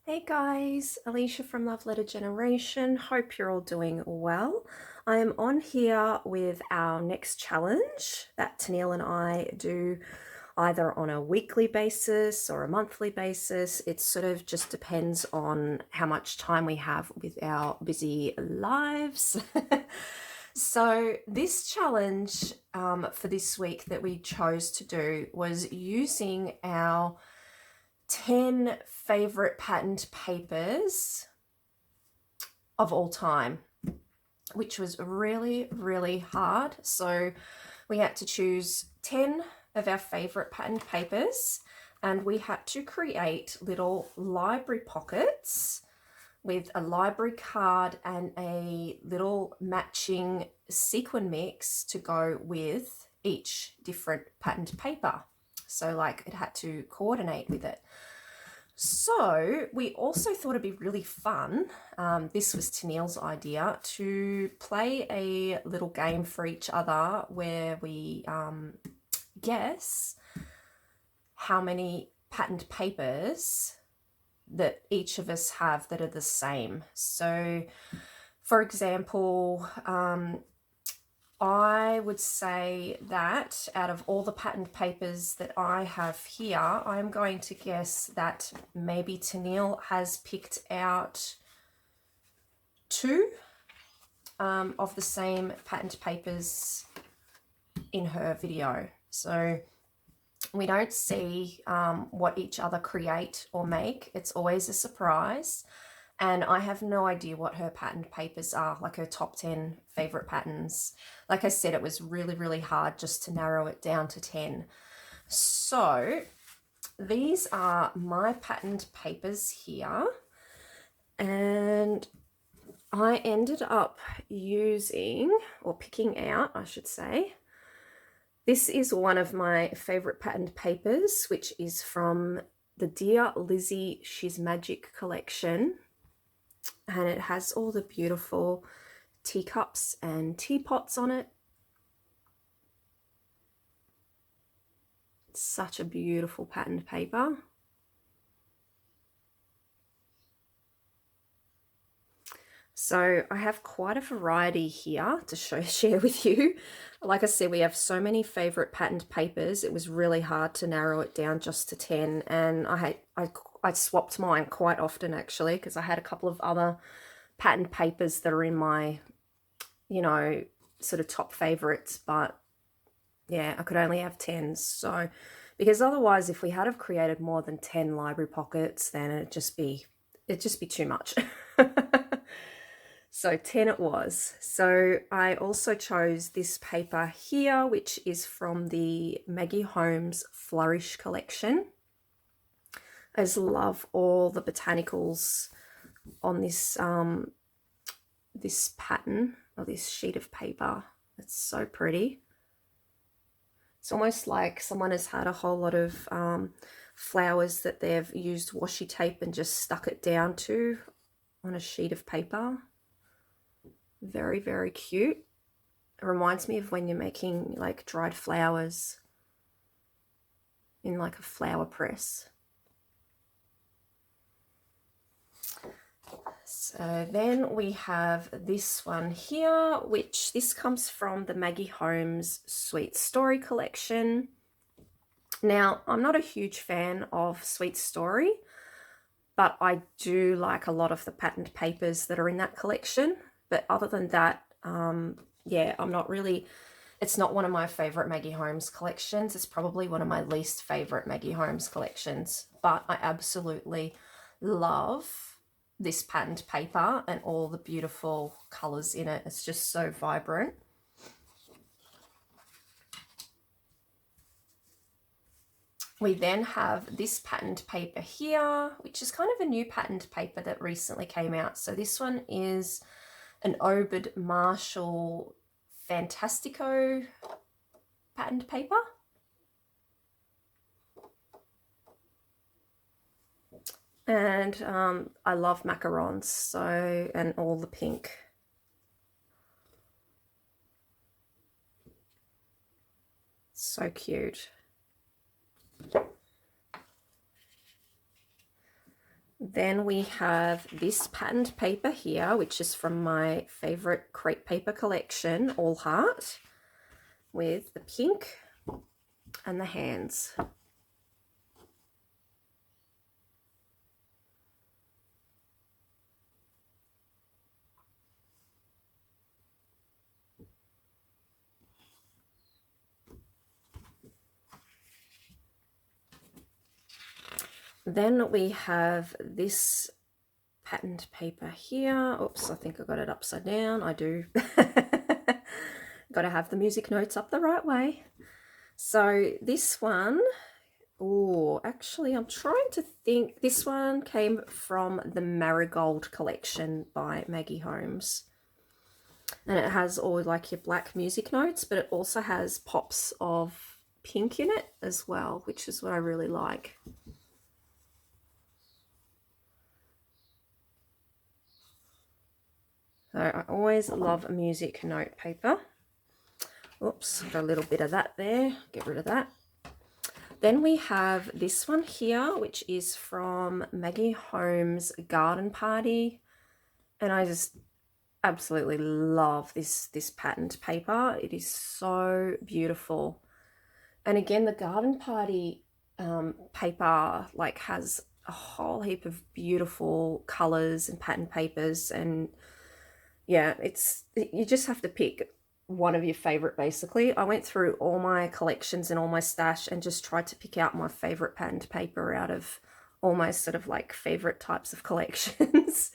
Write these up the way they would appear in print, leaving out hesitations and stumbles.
Hey guys, Alicia from Love Letter Generation. Hope you're all doing well. I am on here with our next challenge that Tennille and I do either on a weekly basis or a monthly basis. It sort of just depends on how much time we have with our busy lives. So this challenge for this week that we chose to do was using our 10 favorite patterned papers of all time, which was really, really hard. So we had to choose 10 of our favorite patterned papers, and we had to create little library pockets with a library card and a little matching sequin mix to go with each different patterned paper. So like it had to coordinate with it. So we also thought it'd be really fun. This was Tennille's idea to play a little game for each other where we guess how many patterned papers that each of us have that are the same. So, for example, I would say that out of all the patterned papers that I have here, I'm going to guess that maybe Tennille has picked out two of the same patterned papers in her video. So we don't see what each other create or make. It's always a surprise. And I have no idea what her patterned papers are, like her top 10 favorite patterns. Like I said, it was really, really hard just to narrow it down to 10. So these are my patterned papers here. And I ended up using, or picking out, I should say, this is one of my favorite patterned papers, which is from the Dear Lizzie She's Magic collection. And it has all the beautiful teacups and teapots on it. It's such a beautiful patterned paper. So I have quite a variety here to share with you. Like I said, we have so many favorite patterned papers. It was really hard to narrow it down just to 10. And I swapped mine quite often actually, because I had a couple of other patterned papers that are in my, sort of top favorites, but yeah, I could only have 10. So, because otherwise if we had have created more than 10 library pockets, then it'd just be too much. So 10 it was. So I also chose this paper here, which is from the Maggie Holmes Flourish collection. I just love all the botanicals on this this pattern or this sheet of paper. It's so pretty. It's almost like someone has had a whole lot of flowers that they've used washi tape and just stuck it down to on a sheet of paper. Very, very cute. It reminds me of when you're making like dried flowers in like a flower press. So then we have this one here, which this comes from the Maggie Holmes Sweet Story collection. Now, I'm not a huge fan of Sweet Story, but I do like a lot of the patterned papers that are in that collection. But other than that, yeah, I'm not really, it's not one of my favorite Maggie Holmes collections. It's probably one of my least favorite Maggie Holmes collections, but I absolutely love this patterned paper and all the beautiful colors in it. It's just so vibrant. We then have this patterned paper here, which is kind of a new patterned paper that recently came out. So this one is an Obed Marshall Fantastico patterned paper. And I love macarons, so, and all the pink. So cute. Then we have this patterned paper here, which is from my favorite crepe paper collection, All Heart, with the pink and the hands. Then we have this patterned paper here. Oops, I think I got it upside down. I do. Got to have the music notes up the right way. So this one, oh, actually I'm trying to think. This one came from the Marigold collection by Maggie Holmes. And it has all like your black music notes, but it also has pops of pink in it as well, which is what I really like. So I always love music note paper. Oops, got a little bit of that there. Get rid of that. Then we have this one here, which is from Maggie Holmes' Garden Party. And I just absolutely love this patterned paper. It is so beautiful. And again, the Garden Party paper like has a whole heap of beautiful colors and pattern papers, and yeah, you just have to pick one of your favorite. Basically, I went through all my collections and all my stash and just tried to pick out my favorite patterned paper out of all my sort of like favorite types of collections.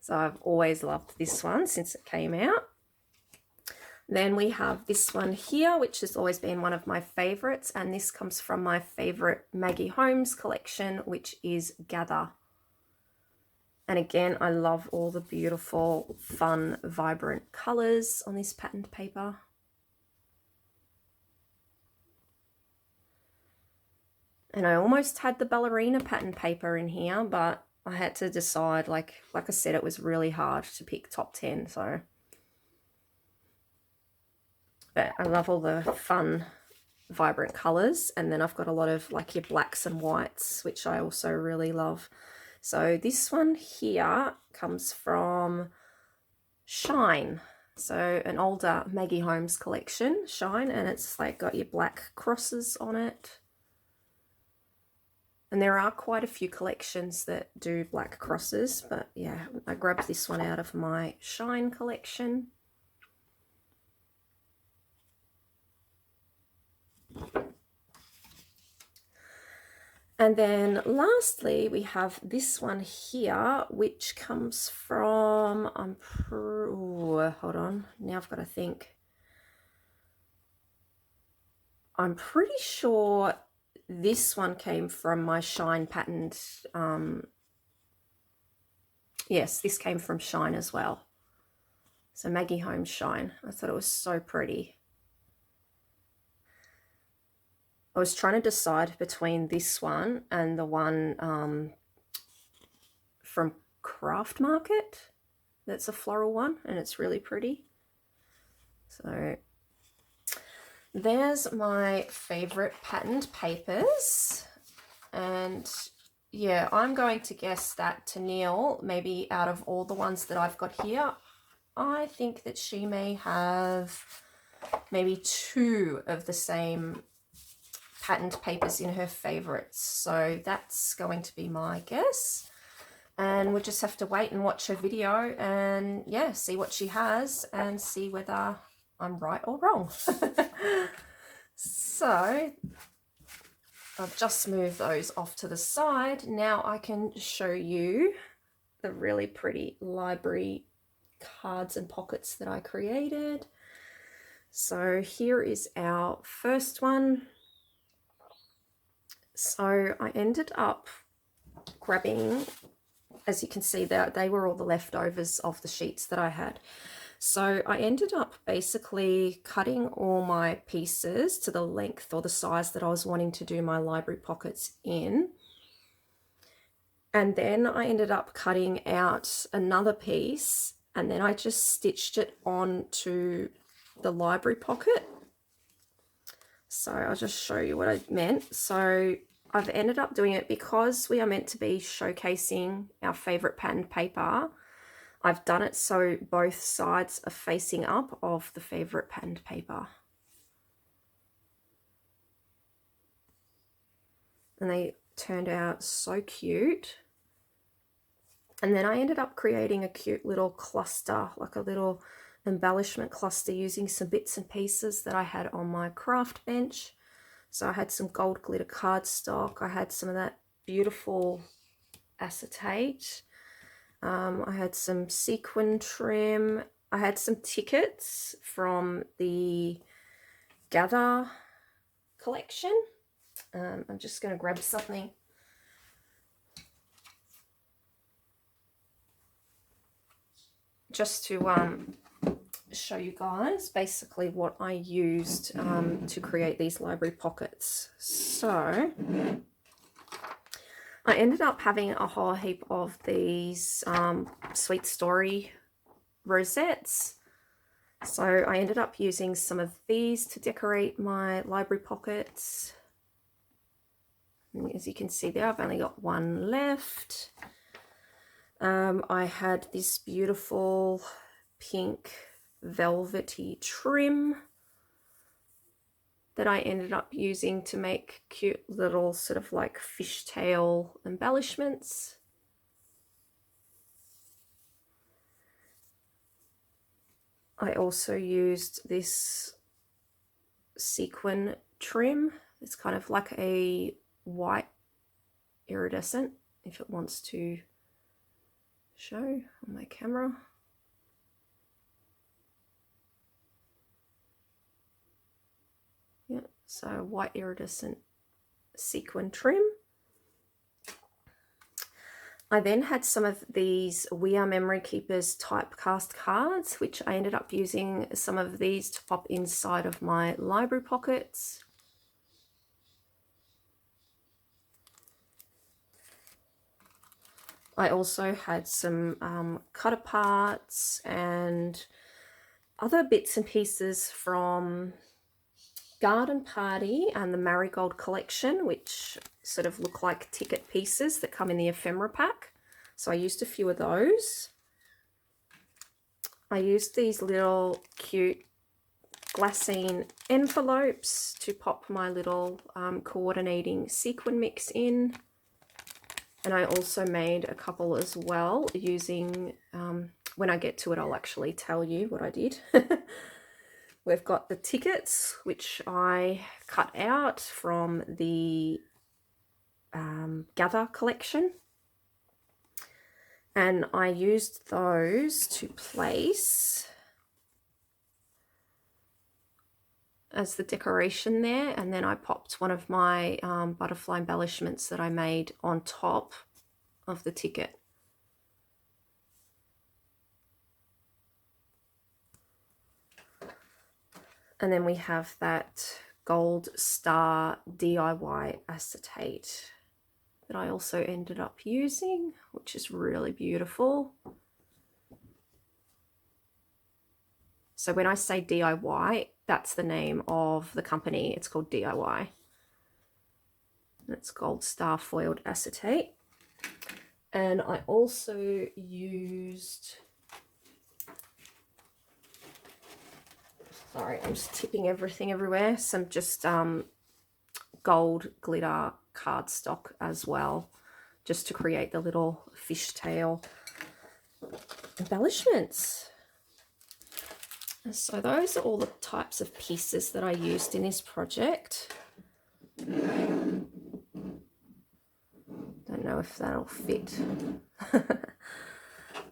So I've always loved this one since it came out. Then we have this one here, which has always been one of my favorites, and this comes from my favorite Maggie Holmes collection, which is Gather. And again, I love all the beautiful, fun, vibrant colors on this patterned paper. And I almost had the ballerina pattern paper in here, but I had to decide, like I said, it was really hard to pick top 10, so. But I love all the fun, vibrant colors. And then I've got a lot of like your blacks and whites, which I also really love. So this one here comes from Shine. So an older Maggie Holmes collection, Shine, and it's like got your black crosses on it. And there are quite a few collections that do black crosses, but yeah, I grabbed this one out of my Shine collection. And then lastly, we have this one here, which comes from, hold on, now I've got to think. I'm pretty sure this one came from my Shine patterned, yes, this came from Shine as well. So Maggie Holmes Shine. I thought it was so pretty. I was trying to decide between this one and the one from Craft Market. That's a floral one, and it's really pretty. So there's my favorite patterned papers. And yeah, I'm going to guess that Tennille, maybe out of all the ones that I've got here, I think that she may have maybe 2 of the same patterned papers in her favorites. So that's going to be my guess. And we'll just have to wait and watch her video and yeah, see what she has and see whether I'm right or wrong. So I've just moved those off to the side. Now I can show you the really pretty library cards and pockets that I created. So here is our first one. So I ended up grabbing, as you can see, they were all the leftovers of the sheets that I had. So I ended up basically cutting all my pieces to the length or the size that I was wanting to do my library pockets in. And then I ended up cutting out another piece, and then I just stitched it onto the library pocket. So I'll just show you what I meant. So I've ended up doing it because we are meant to be showcasing our favorite patterned paper. I've done it so both sides are facing up of the favorite patterned paper. And they turned out so cute. And then I ended up creating a cute little cluster, like a little embellishment cluster using some bits and pieces that I had on my craft bench. So I had some gold glitter cardstock. I had some of that beautiful acetate. I had some sequin trim. I had some tickets from the Gather collection. I'm just going to grab something. Just to show you guys basically what I used to create these library pockets. So I ended up having a whole heap of these Sweet Story rosettes. So I ended up using some of these to decorate my library pockets. And as you can see there, I've only got one left. I had this beautiful pink velvety trim that I ended up using to make cute little sort of like fishtail embellishments. I also used this sequin trim. It's kind of like a white iridescent, if it wants to show on my camera. Yeah, so white iridescent sequin trim. I then had some of these We Are Memory Keepers typecast cards, which I ended up using some of these to pop inside of my library pockets. I also had some cut aparts and other bits and pieces from Garden Party and the Marigold collection, which sort of look like ticket pieces that come in the ephemera pack. So I used a few of those. I used these little cute glassine envelopes to pop my little coordinating sequin mix in. And I also made a couple as well using, when I get to it, I'll actually tell you what I did. We've got the tickets, which I cut out from the Gather collection. And I used those to place as the decoration there, and then I popped one of my butterfly embellishments that I made on top of the ticket. And then we have that gold star DIY acetate that I also ended up using, which is really beautiful. So when I say DIY, that's the name of the company. It's called DIY. It's gold star foiled acetate. And I also used, sorry, I'm just tipping everything everywhere, some just gold glitter cardstock as well, just to create the little fishtail embellishments. So those are all the types of pieces that I used in this project. Don't know if that'll fit.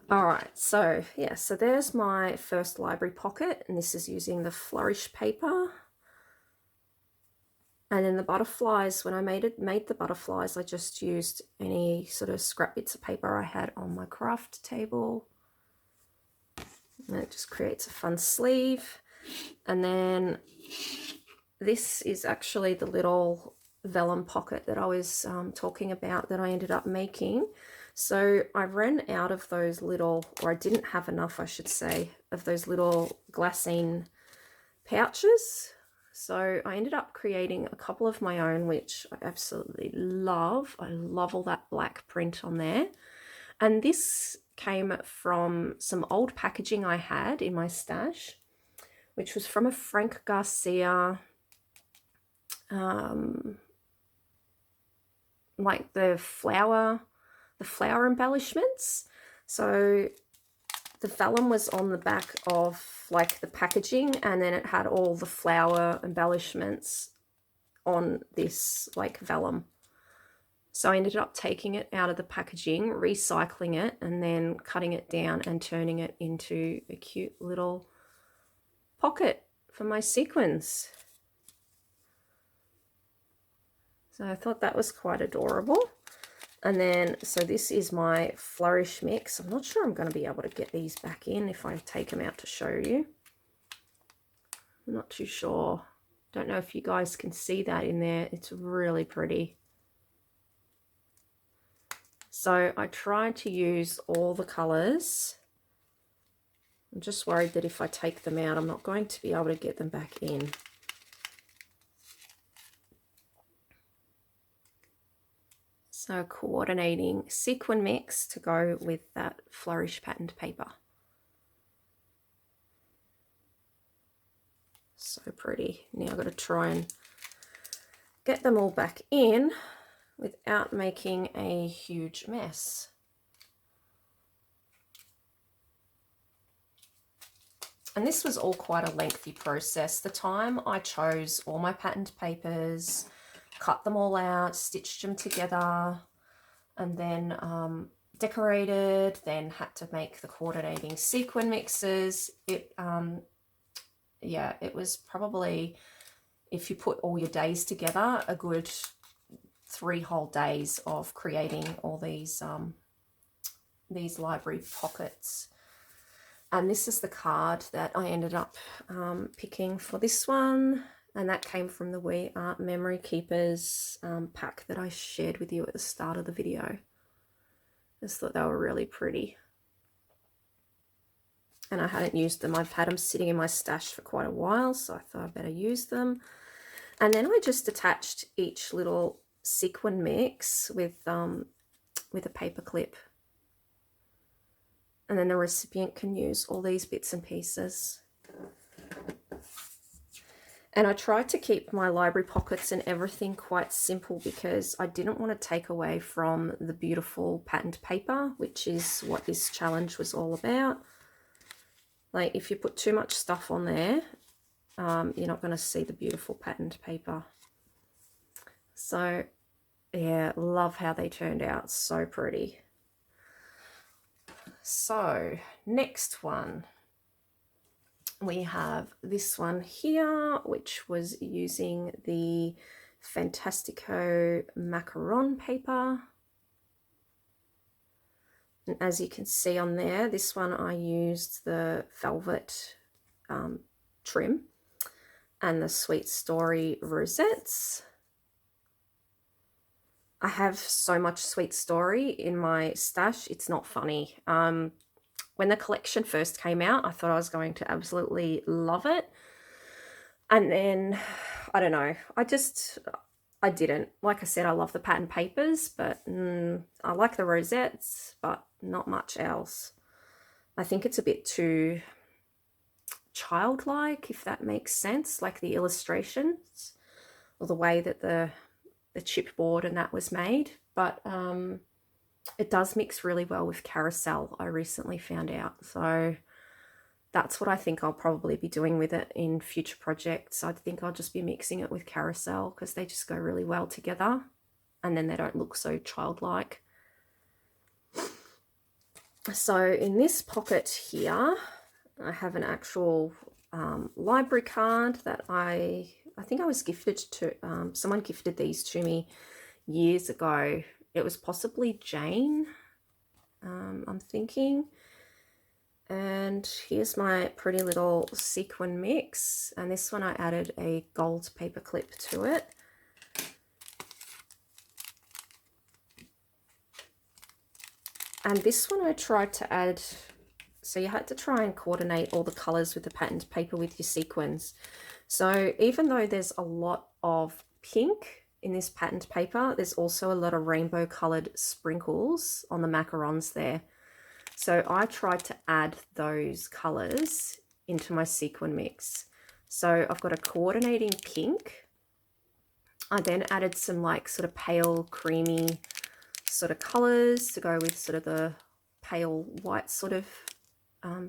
All right, so yeah, so there's my first library pocket, and this is using the flourish paper. And then the butterflies, when I made the butterflies, I just used any sort of scrap bits of paper I had on my craft table. And it just creates a fun sleeve. And then this is actually the little vellum pocket that I was talking about that I ended up making. So I ran out of those little, or I didn't have enough, I should say, of those little glassine pouches. So I ended up creating a couple of my own, which I absolutely love. I love all that black print on there. And this came from some old packaging I had in my stash, which was from a Frank Garcia, like the flower embellishments. So the vellum was on the back of like the packaging, and then it had all the flower embellishments on this like vellum. So I ended up taking it out of the packaging, recycling it, and then cutting it down and turning it into a cute little pocket for my sequins. So I thought that was quite adorable. And then, so this is my flourish mix. I'm not sure I'm going to be able to get these back in if I take them out to show you. I'm not too sure. Don't know if you guys can see that in there. It's really pretty. So I tried to use all the colors. I'm just worried that if I take them out, I'm not going to be able to get them back in. So coordinating sequin mix to go with that flourish patterned paper. So pretty. Now I've got to try and get them all back in without making a huge mess. And this was all quite a lengthy process. The time I chose all my patterned papers, cut them all out, stitched them together, and then decorated, then had to make the coordinating sequin mixes. Yeah, it was probably, if you put all your days together, a good 3 whole days of creating all these library pockets. And this is the card that I ended up picking for this one. And that came from the We Art Memory Keepers pack that I shared with you at the start of the video. I just thought they were really pretty. And I hadn't used them. I've had them sitting in my stash for quite a while, so I thought I'd better use them. And then I just attached each little sequin mix with a paper clip. And then the recipient can use all these bits and pieces. And I tried to keep my library pockets and everything quite simple because I didn't want to take away from the beautiful patterned paper, which is what this challenge was all about. Like, if you put too much stuff on there, you're not going to see the beautiful patterned paper. So, yeah, love how they turned out. So pretty. So, next one. We have this one here, which was using the Fantastico macaron paper. And as you can see on there, this one I used the velvet trim and the Sweet Story rosettes. I have so much Sweet Story in my stash, it's not funny. When the collection first came out, I thought I was going to absolutely love it. And then, I don't know, I didn't. Like I said, I love the pattern papers, but I like the rosettes, but not much else. I think it's a bit too childlike, if that makes sense, like the illustrations or the way that the chipboard and that was made. But it does mix really well with carousel, I recently found out. So that's what I think I'll probably be doing with it in future projects. I think I'll just be mixing it with carousel because they just go really well together and then they don't look so childlike. So in this pocket here, I have an actual library card that I think I was gifted to, someone gifted these to me years ago. It was possibly Jane, I'm thinking. And here's my pretty little sequin mix. And this one I added a gold paper clip to it. And this one I tried to add So you had to try and coordinate all the colors with the patterned paper with your sequins. So even though there's a lot of pink in this patterned paper, there's also a lot of rainbow colored sprinkles on the macarons there. So I tried to add those colors into my sequin mix. So I've got a coordinating pink. I then added some like sort of pale creamy sort of colors to go with sort of the pale white sort of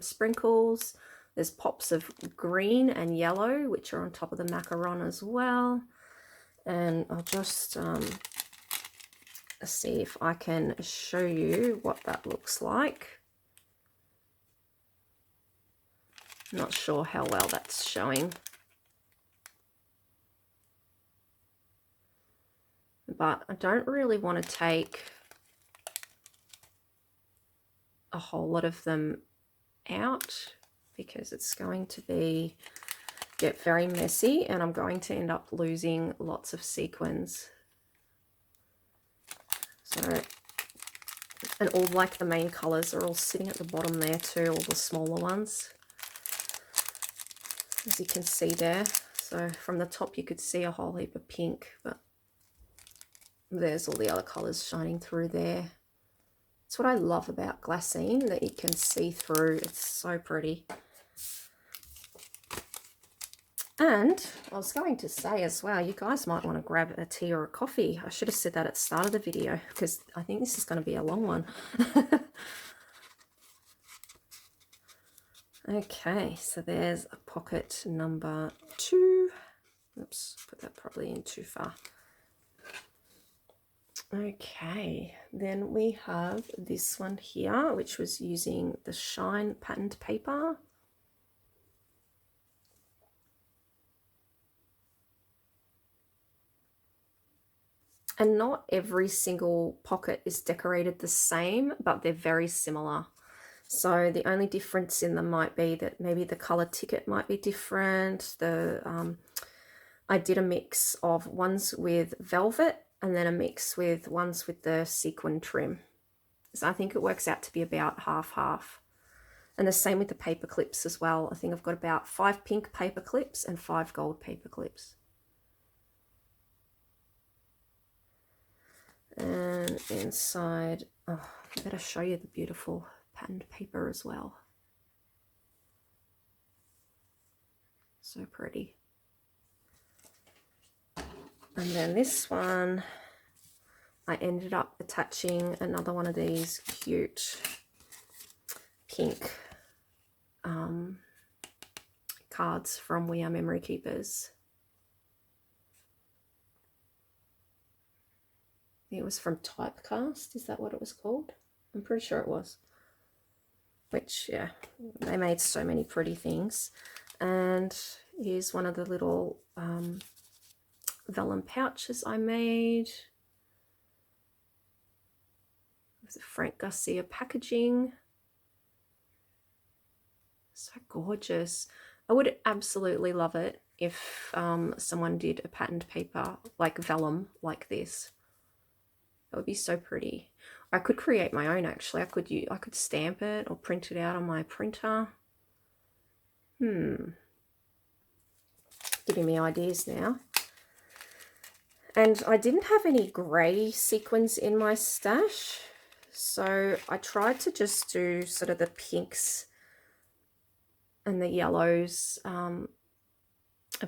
sprinkles. There's pops of green and yellow, which are on top of the macaron as well. And I'll just see if I can show you what that looks like. Not sure how well that's showing. But I don't really want to take a whole lot of them out because it's going to get very messy and I'm going to end up losing lots of sequins. So, and all like the main colors are all sitting at the bottom there too, all the smaller ones, as you can see there. So from the top you could see a whole heap of pink, but there's all the other colors shining through there. It's what I love about glassine, that you can see through. It's so pretty. And I was going to say as well, you guys might want to grab a tea or a coffee. I should have said that at the start of the video because I think this is going to be a long one. Okay, so there's a pocket number 2. Oops, put that probably in too far. Okay, then we have this one here, which was using the Shine patterned paper. And not every single pocket is decorated the same, but they're very similar. So the only difference in them might be that maybe the color ticket might be different. I did a mix of ones with velvet and then a mix with ones with the sequin trim. So I think it works out to be about half-half. And the same with the paper clips as well. I think I've got about 5 pink paper clips and 5 gold paper clips. And inside, oh, I better show you the beautiful patterned paper as well. So pretty. And then this one, I ended up attaching another one of these cute pink cards from We Are Memory Keepers. It was from Typecast, is that what it was called? I'm pretty sure it was. Which, yeah, they made so many pretty things. And here's one of the little vellum pouches I made. With the Frank Garcia packaging. So gorgeous. I would absolutely love it if someone did a patterned paper like vellum like this. That would be so pretty. I could create my own actually. I could stamp it or print it out on my printer. Giving me ideas now. And I didn't have any grey sequins in my stash, so I tried to just do sort of the pinks and the yellows of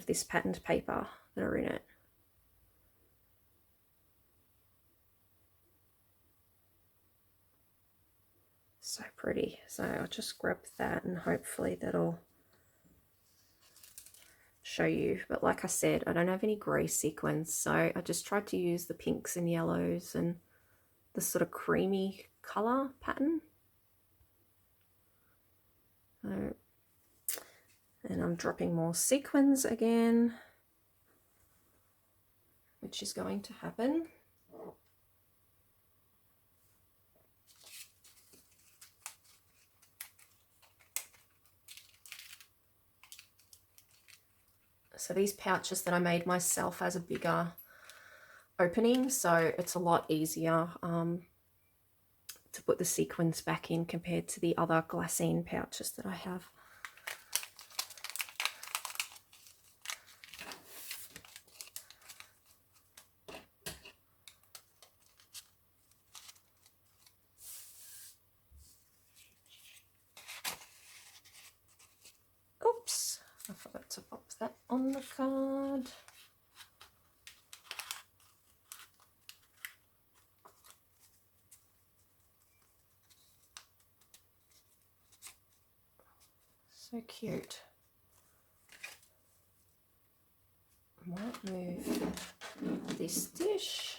this patterned paper that are in it. So pretty. So I'll just grab that and hopefully that'll show you. But like I said, I don't have any grey sequins, so I just tried to use the pinks and yellows and the sort of creamy colour pattern. So, and I'm dropping more sequins again, which is going to happen. So these pouches that I made myself has a bigger opening, so it's a lot easier to put the sequins back in compared to the other glassine pouches that I have. Oops, I forgot to pop that on the card. So cute. I might move this dish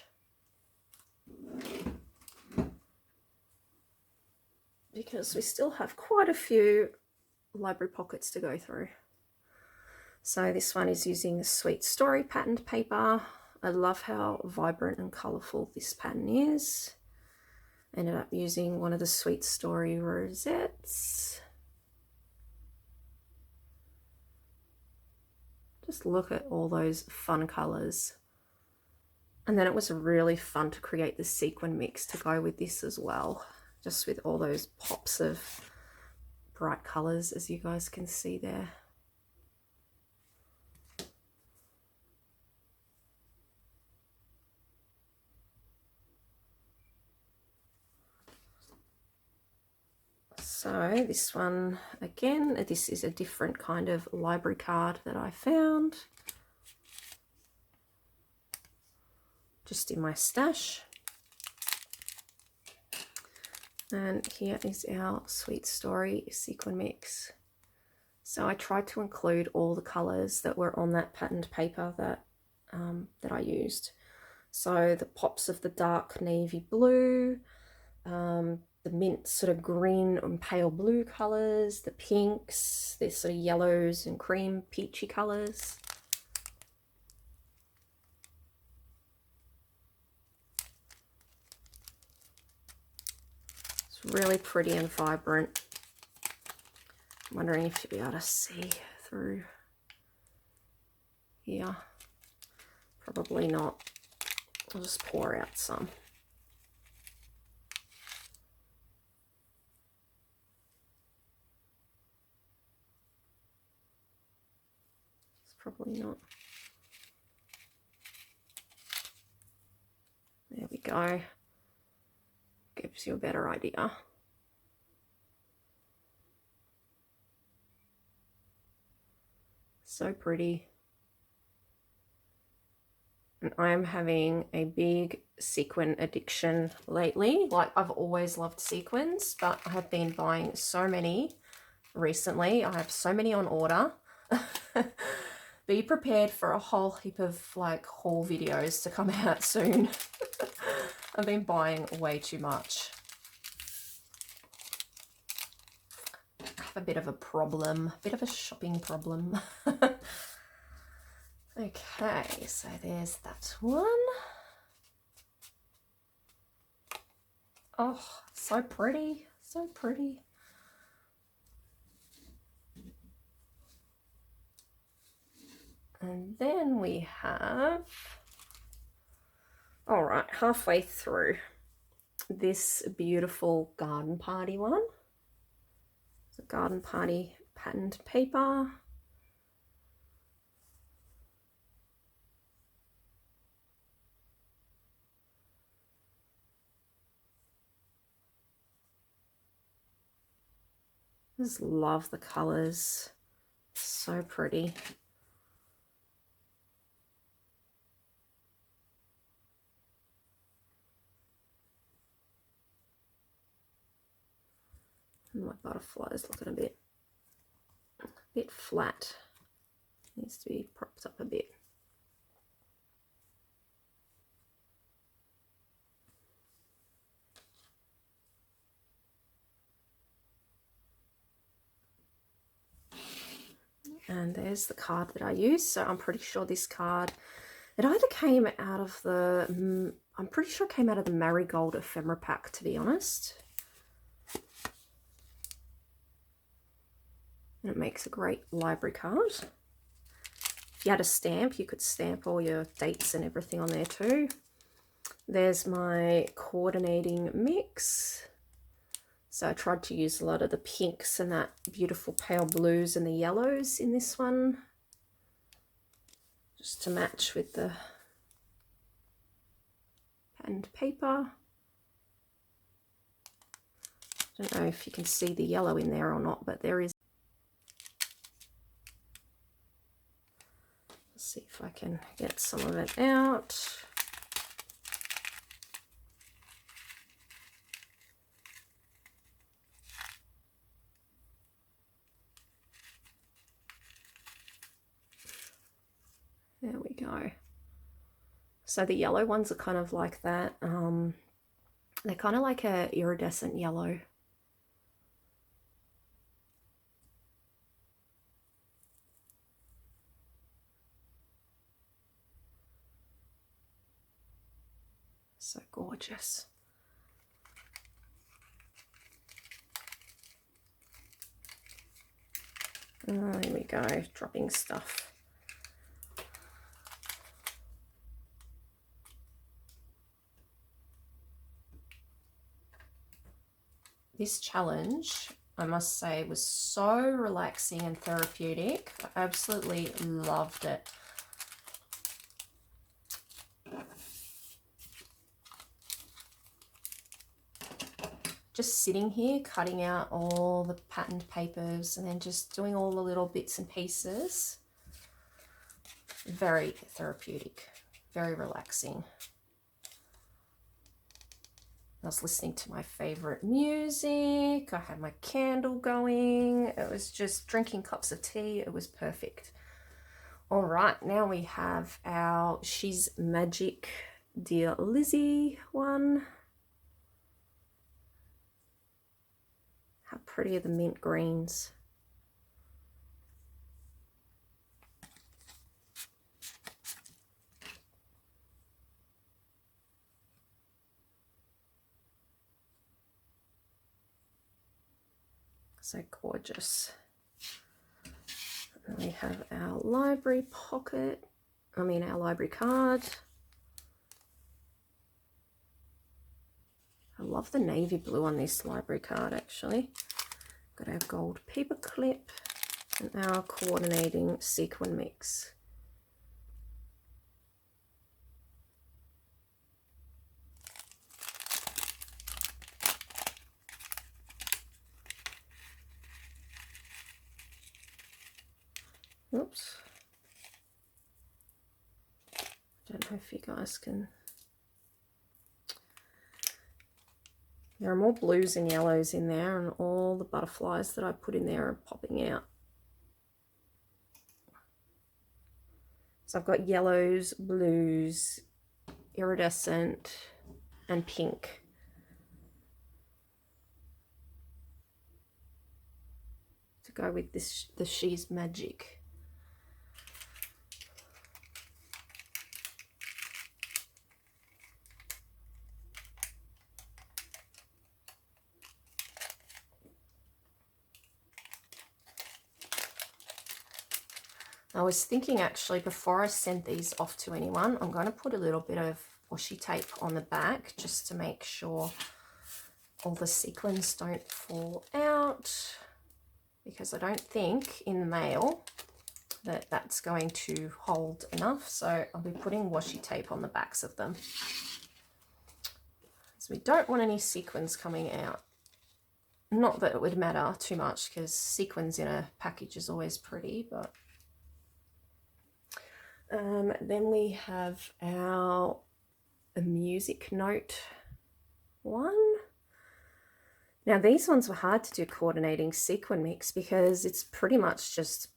because we still have quite a few library pockets to go through. So this one is using the Sweet Story patterned paper. I love how vibrant and colourful this pattern is. Ended up using one of the Sweet Story rosettes. Just look at all those fun colours. And then it was really fun to create the sequin mix to go with this as well. Just with all those pops of bright colours, as you guys can see there. So this one, again, this is a different kind of library card that I found just in my stash. And here is our Sweet Story sequin mix. So I tried to include all the colours that were on that patterned paper that I used. So the pops of the dark navy blue, the mint sort of green and pale blue colours, the pinks, the sort of yellows and cream peachy colours. It's really pretty and vibrant. I'm wondering if you'll be able to see through here. Probably not. I'll just pour out some. Probably not. There we go. Gives you a better idea. So pretty. And I am having a big sequin addiction lately. Like, I've always loved sequins, but I have been buying so many recently. I have so many on order. Be prepared for a whole heap of like haul videos to come out soon. I've been buying way too much. I have a bit of a problem, a bit of a shopping problem. Okay, so there's that one. Oh, so pretty, so pretty. And then we have, all right, halfway through, this beautiful garden party one. It's a garden party patterned paper. Just love the colors, so pretty. And my butterfly is looking a bit flat. Needs to be propped up a bit. And there's the card that I used. So I'm pretty sure this card, it either came out of the, I'm pretty sure it came out of the Marigold ephemera pack, to be honest. And it makes a great library card. If you had a stamp, you could stamp all your dates and everything on there too. There's my coordinating mix. So I tried to use a lot of the pinks and that beautiful pale blues and the yellows in this one, just to match with the patterned paper. I don't know if you can see the yellow in there or not, but there is. Let's see if I can get some of it out. There we go. So the yellow ones are kind of like that. They're kind of like a iridescent yellow. So gorgeous. Oh, here we go, dropping stuff. This challenge, I must say, was so relaxing and therapeutic. I absolutely loved it. Just sitting here, cutting out all the patterned papers and then just doing all the little bits and pieces. Very therapeutic, very relaxing. I was listening to my favorite music. I had my candle going. It was just drinking cups of tea. It was perfect. All right, now we have our She's Magic Dear Lizzie one. How pretty are the mint greens? So gorgeous. And we have our library pocket, our library card. I love the navy blue on this library card actually. Got our gold paper clip and our coordinating sequin mix. Oops. Don't know if you guys can. There are more blues and yellows in there, and all the butterflies that I put in there are popping out. So I've got yellows, blues, iridescent, and pink. To go with this, the She's Magic. I was thinking actually before I send these off to anyone, I'm going to put a little bit of washi tape on the back just to make sure all the sequins don't fall out, because I don't think in the mail that that's going to hold enough. So I'll be putting washi tape on the backs of them. So we don't want any sequins coming out. Not that it would matter too much because sequins in a package is always pretty, but then we have our music note one. Now these ones were hard to do coordinating sequin mix because it's pretty much just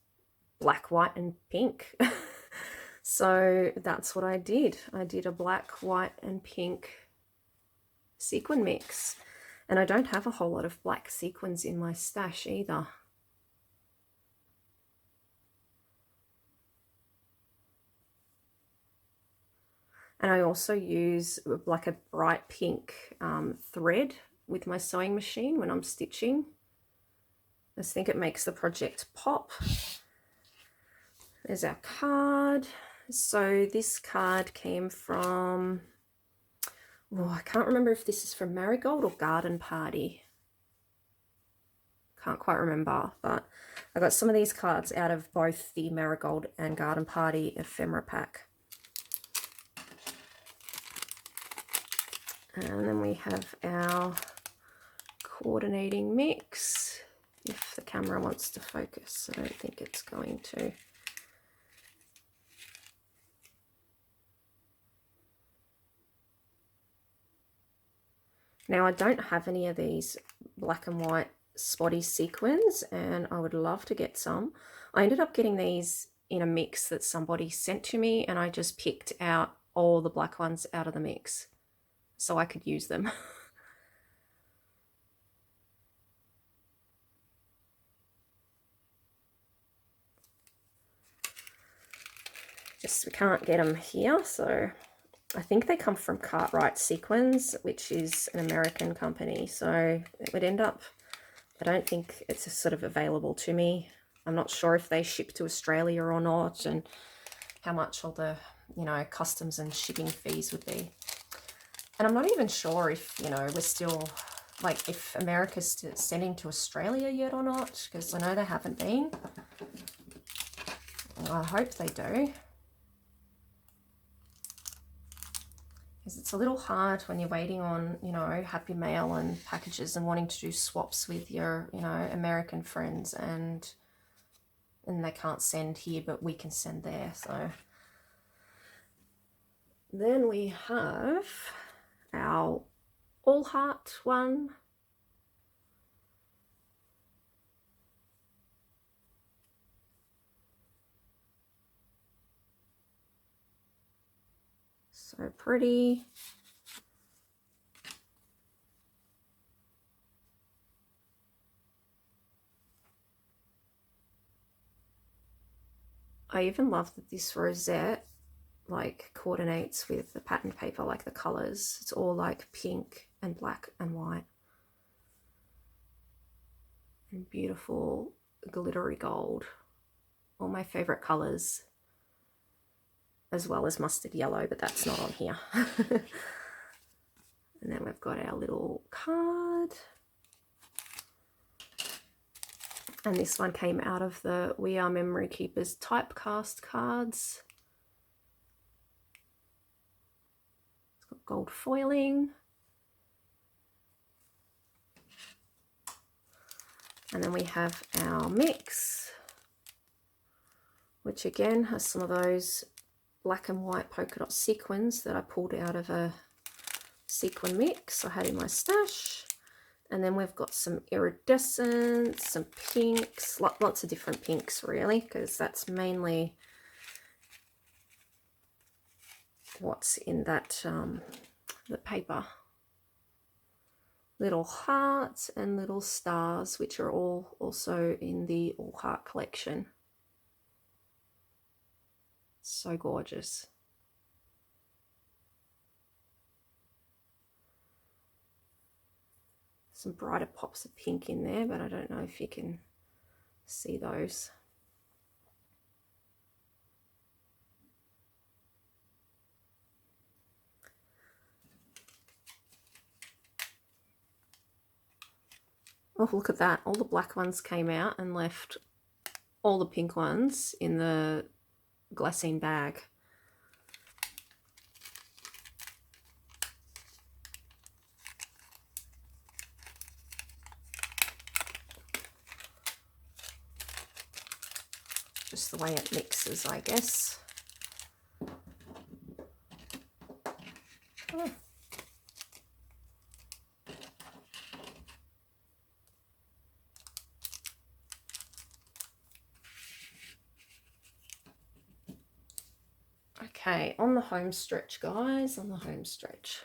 black, white and pink. So that's what I did. I did a black, white and pink sequin mix. And I don't have a whole lot of black sequins in my stash either. And I also use like a bright pink thread with my sewing machine when I'm stitching. I just think it makes the project pop. There's our card. So this card came from, oh, I can't remember if this is from Marigold or Garden Party. can't quite remember, but I got some of these cards out of both the Marigold and Garden Party ephemera pack. And then we have our coordinating mix, if the camera wants to focus. I don't think it's going to. Now I don't have any of these black and white spotty sequins, and I would love to get some. I ended up getting these in a mix that somebody sent to me, and I just picked out all the black ones out of the mix so I could use them. Just we can't get them here, so I think they come from Cartwright Sequins, which is an American company, so it would end up, I don't think it's sort of available to me. I'm not sure if they ship to Australia or not, and how much all the, you know, customs and shipping fees would be. And I'm not even sure if, you know, we're still, like, if America's sending to Australia yet or not, because I know they haven't been. I hope they do. Because it's a little hard when you're waiting on, you know, Happy Mail and packages and wanting to do swaps with your, you know, American friends, and they can't send here, but we can send there. So then we have our All Heart one. So pretty. I even love that this rosette like coordinates with the pattern paper, like the colors. It's all like pink and black and white. And beautiful glittery gold. All my favorite colors, as well as mustard yellow, but that's not on here. And then we've got our little card. And this one came out of the We Are Memory Keepers typecast cards. It's got gold foiling. And then we have our mix, which again has some of those black and white polka dot sequins that I pulled out of a sequin mix I had in my stash. And then we've got some iridescent, some pinks, lots of different pinks really, because that's mainly what's in that the paper. Little hearts and little stars, which are all also in the All Heart collection. So gorgeous. Some brighter pops of pink in there, but I don't know if you can see those. Oh, look at that. All the black ones came out and left all the pink ones in the glassine bag. Just the way it mixes, I guess. Oh. Okay, on the home stretch, guys, on the home stretch.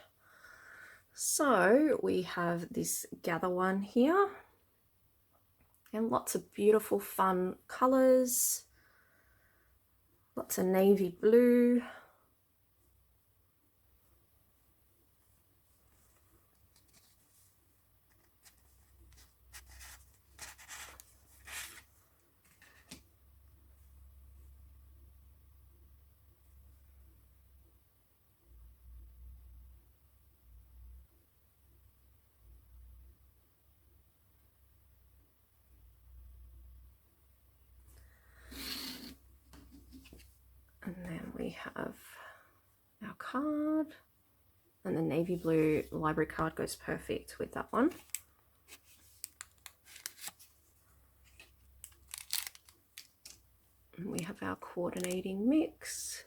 So we have this Gather one here, and lots of beautiful fun colors, lots of navy blue, have our card, and the navy blue library card goes perfect with that one. And we have our coordinating mix.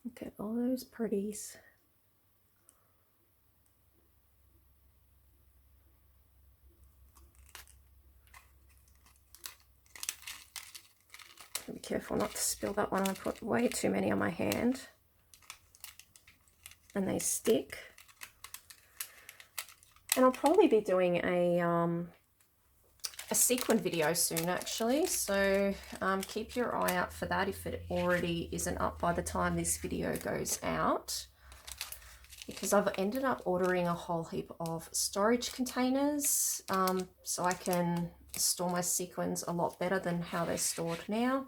Look at all those pretties. Be careful not to spill that one. I put way too many on my hand and they stick. And I'll probably be doing a sequin video soon actually, so keep your eye out for that if it already isn't up by the time this video goes out, because I've ended up ordering a whole heap of storage containers so I can store my sequins a lot better than how they're stored now,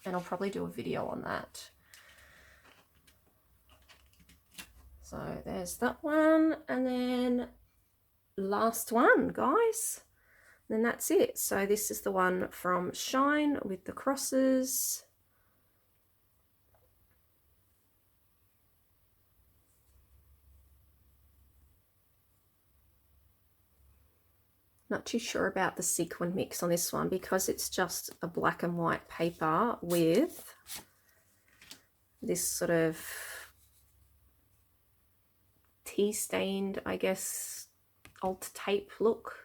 and I'll probably do a video on that. So there's that one, and then last one, guys. Then that's it. So this is the one from Shine with the crosses. Not too sure about the sequin mix on this one because it's just a black and white paper with this sort of tea stained, I guess, alt tape look.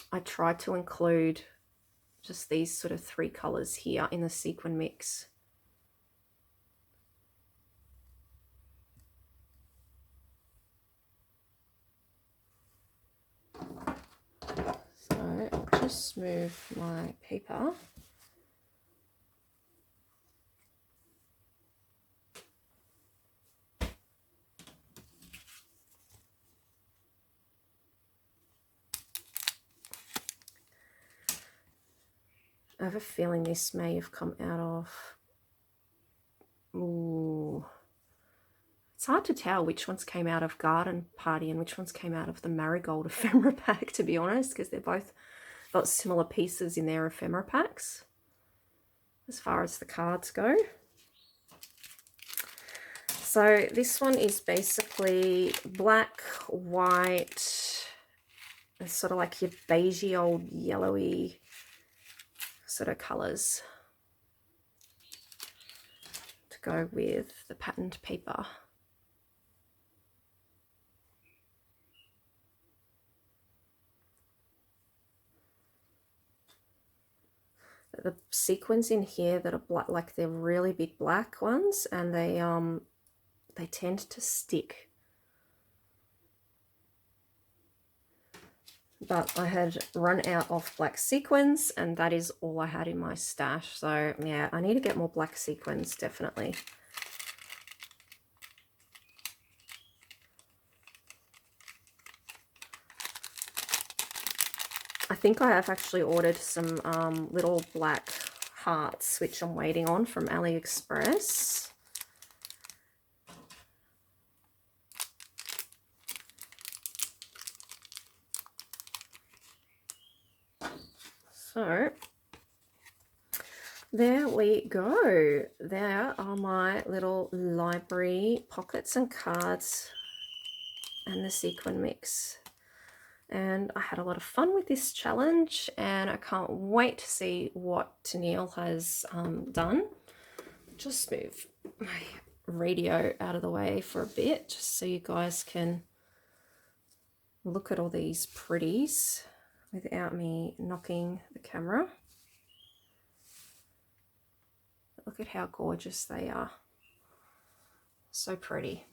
I tried to include just these sort of three colors here in the sequin mix. So I'll just move my paper. I have a feeling this may have come out of, ooh, it's hard to tell which ones came out of Garden Party and which ones came out of the Marigold ephemera pack, to be honest, because they're both got similar pieces in their ephemera packs as far as the cards go. So this one is basically black, white, and sort of like your beigey old yellowy sort of colours to go with the patterned paper. The sequins in here that are black, like they're really big black ones, and they tend to stick. But I had run out of black sequins, and that is all I had in my stash. So yeah, I need to get more black sequins, definitely. I think I have actually ordered some little black hearts, which I'm waiting on from AliExpress. So there we go. There are my little library pockets and cards and the sequin mix. And I had a lot of fun with this challenge, and I can't wait to see what Tennille has done. Just move my radio out of the way for a bit, just so you guys can look at all these pretties without me knocking the camera. Look at how gorgeous they are. So pretty.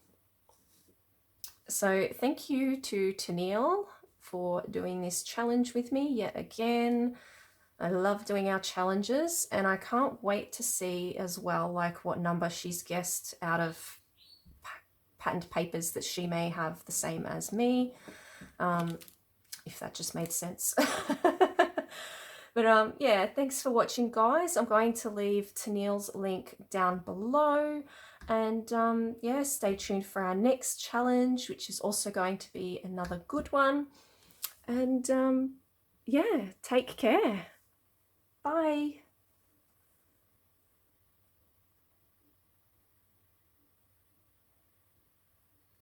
So thank you to Tennille for doing this challenge with me yet again. I love doing our challenges, and I can't wait to see as well like what number she's guessed out of patterned papers that she may have the same as me, if that just made sense. But yeah, thanks for watching, guys. I'm going to leave Tennille's link down below. And yeah, stay tuned for our next challenge, which is also going to be another good one. And yeah, take care. Bye.